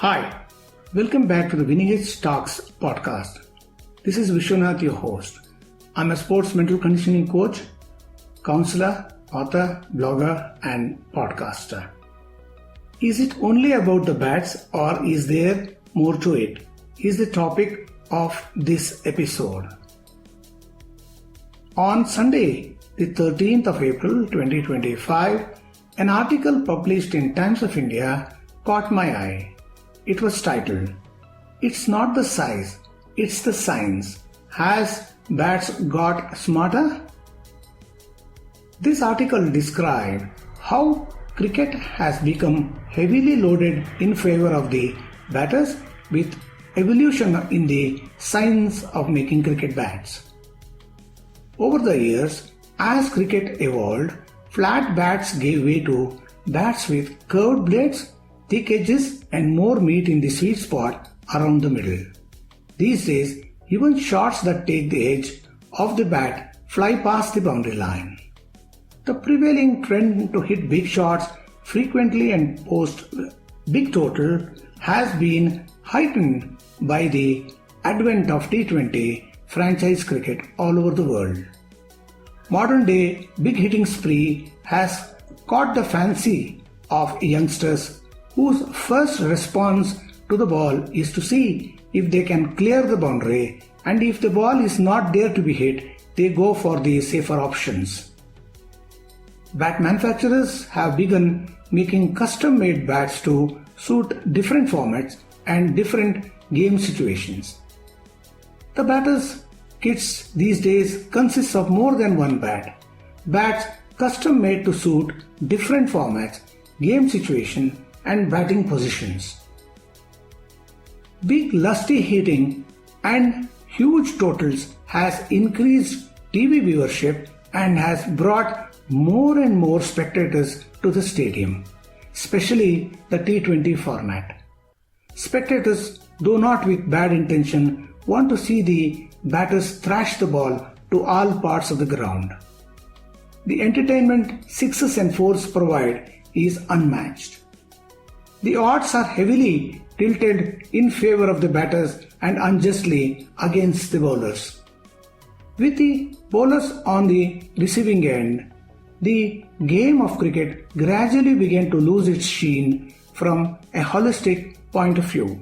Hi, welcome back to the Winning Edge Talks podcast. This is Vishwanath, your host. I'm a sports mental conditioning coach, counselor, author, blogger, and podcaster. Is it only about the bats or is there more to it? Is the topic of this episode. On Sunday, the 13th of April 2025, an article published in Times of India caught my eye. It was titled, "It's not the size, it's the science. Has bats got smarter?" This article described how cricket has become heavily loaded in favor of the batters with evolution in the science of making cricket bats. Over the years, as cricket evolved, flat bats gave way to bats with curved blades, thick edges and more meat in the sweet spot around the middle. These days, even shots that take the edge of the bat fly past the boundary line. The prevailing trend to hit big shots frequently and post big total has been heightened by the advent of T20 franchise cricket all over the world. Modern day big hitting spree has caught the fancy of youngsters whose first response to the ball is to see if they can clear the boundary, and if the ball is not there to be hit, they go for the safer options. Bat manufacturers have begun making custom-made bats to suit different formats and different game situations. The batters' kits these days consist of more than one bat. Bats custom-made to suit different formats, game situation, and batting positions. Big lusty hitting and huge totals has increased TV viewership and has brought more and more spectators to the stadium, especially the T20 format. Spectators, though not with bad intention, want to see the batters thrash the ball to all parts of the ground. The entertainment sixes and fours provide is unmatched. The odds are heavily tilted in favor of the batters and unjustly against the bowlers. With the bowlers on the receiving end, the game of cricket gradually began to lose its sheen from a holistic point of view.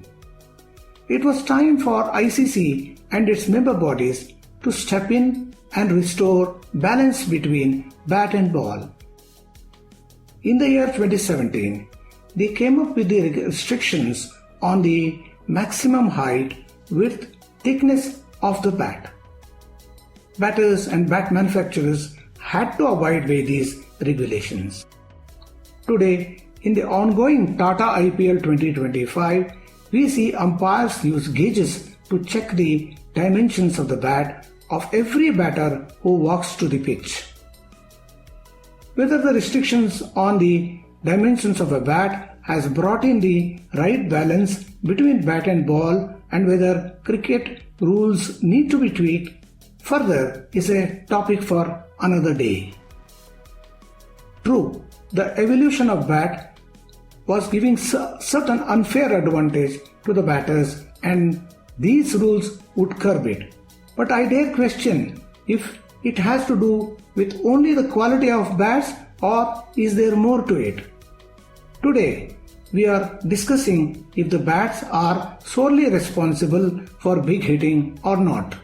It was time for ICC and its member bodies to step in and restore balance between bat and ball. In the year 2017, they came up with the restrictions on the maximum height, width, thickness of the bat. Batters and bat manufacturers had to abide by these regulations. Today, in the ongoing Tata IPL 2025, we see umpires use gauges to check the dimensions of the bat of every batter who walks to the pitch. Whether the restrictions on the dimensions of a bat has brought in the right balance between bat and ball, and whether cricket rules need to be tweaked further is a topic for another day. True, the evolution of bat was giving certain unfair advantage to the batters, and these rules would curb it. But I dare question if it has to do with only the quality of bats, or is there more to it? Today, we are discussing if the bats are solely responsible for big hitting or not.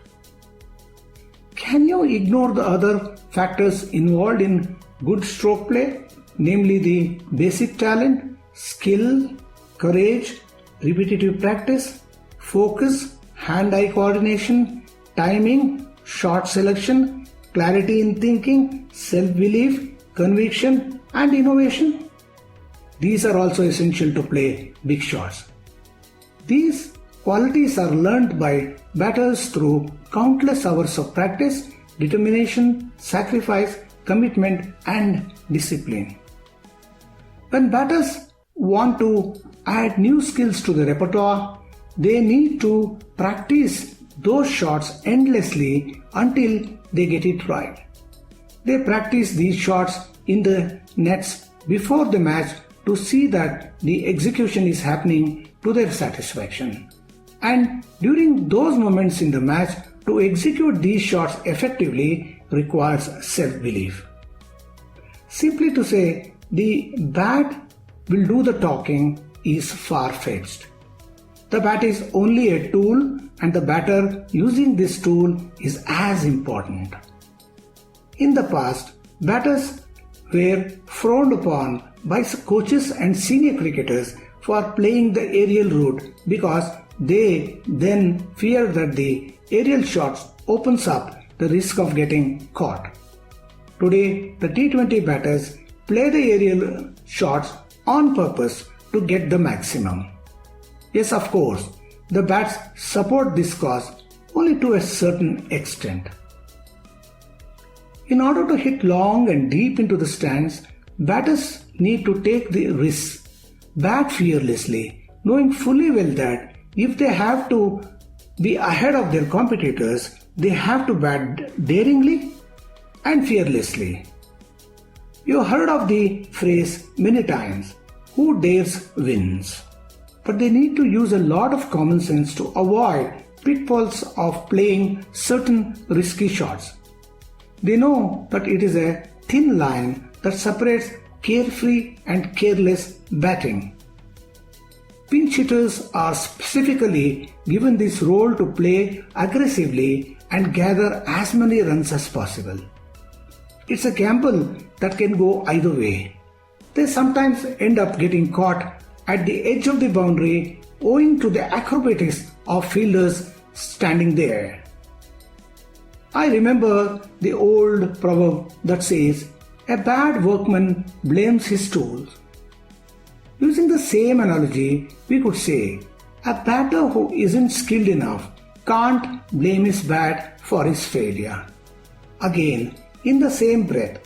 Can you ignore the other factors involved in good stroke play, namely the basic talent, skill, courage, repetitive practice, focus, hand-eye coordination, timing, shot selection, clarity in thinking, self-belief, conviction, and innovation? These are also essential to play big shots. These qualities are learned by batters through countless hours of practice, determination, sacrifice, commitment, and discipline. When batters want to add new skills to the repertoire, they need to practice those shots endlessly until they get it right. They practice these shots in the nets before the match to see that the execution is happening to their satisfaction. And during those moments in the match, to execute these shots effectively requires self-belief. Simply to say the bat will do the talking is far-fetched. The bat is only a tool, and the batter using this tool is as important. In the past, batters were frowned upon by coaches and senior cricketers for playing the aerial route because they then feared that the aerial shots opens up the risk of getting caught. Today, the T20 batters play the aerial shots on purpose to get the maximum. Yes, of course, the bats support this cause only to a certain extent. In order to hit long and deep into the stands, batters need to take the risks, bat fearlessly, knowing fully well that if they have to be ahead of their competitors, they have to bat daringly and fearlessly. You have heard of the phrase many times, who dares wins. But they need to use a lot of common sense to avoid pitfalls of playing certain risky shots. They know that it is a thin line that separates carefree and careless batting. Pinch hitters are specifically given this role to play aggressively and gather as many runs as possible. It's a gamble that can go either way. They sometimes end up getting caught at the edge of the boundary owing to the acrobatics of fielders standing there. I remember the old proverb that says, "A bad workman blames his tools." Using the same analogy, we could say, a batter who isn't skilled enough can't blame his bat for his failure. Again, in the same breath,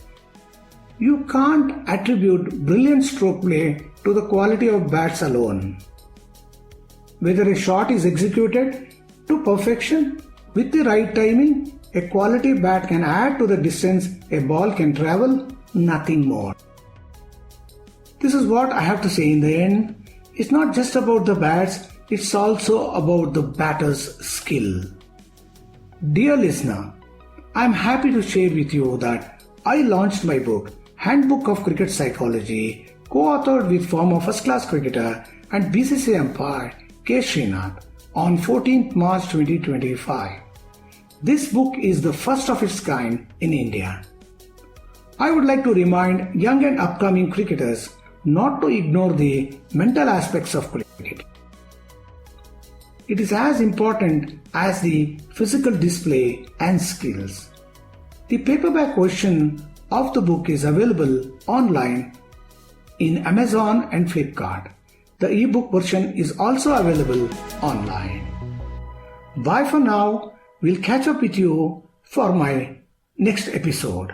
you can't attribute brilliant stroke play to the quality of bats alone. Whether a shot is executed to perfection with the right timing, a quality bat can add to the distance a ball can travel, nothing more. This is what I have to say in the end. It's not just about the bats, it's also about the batter's skill. Dear listener, I am happy to share with you that I launched my book, Handbook of Cricket Psychology, co-authored with former first-class cricketer and BCCI umpire K. Srinath, on 14th March 2025. This book is the first of its kind in India. I would like to remind young and upcoming cricketers not to ignore the mental aspects of cricket. It is as important as the physical display and skills. The paperback version of the book is available online in Amazon and Flipkart. The ebook version is also available online. Bye for now. We'll catch up with you for my next episode.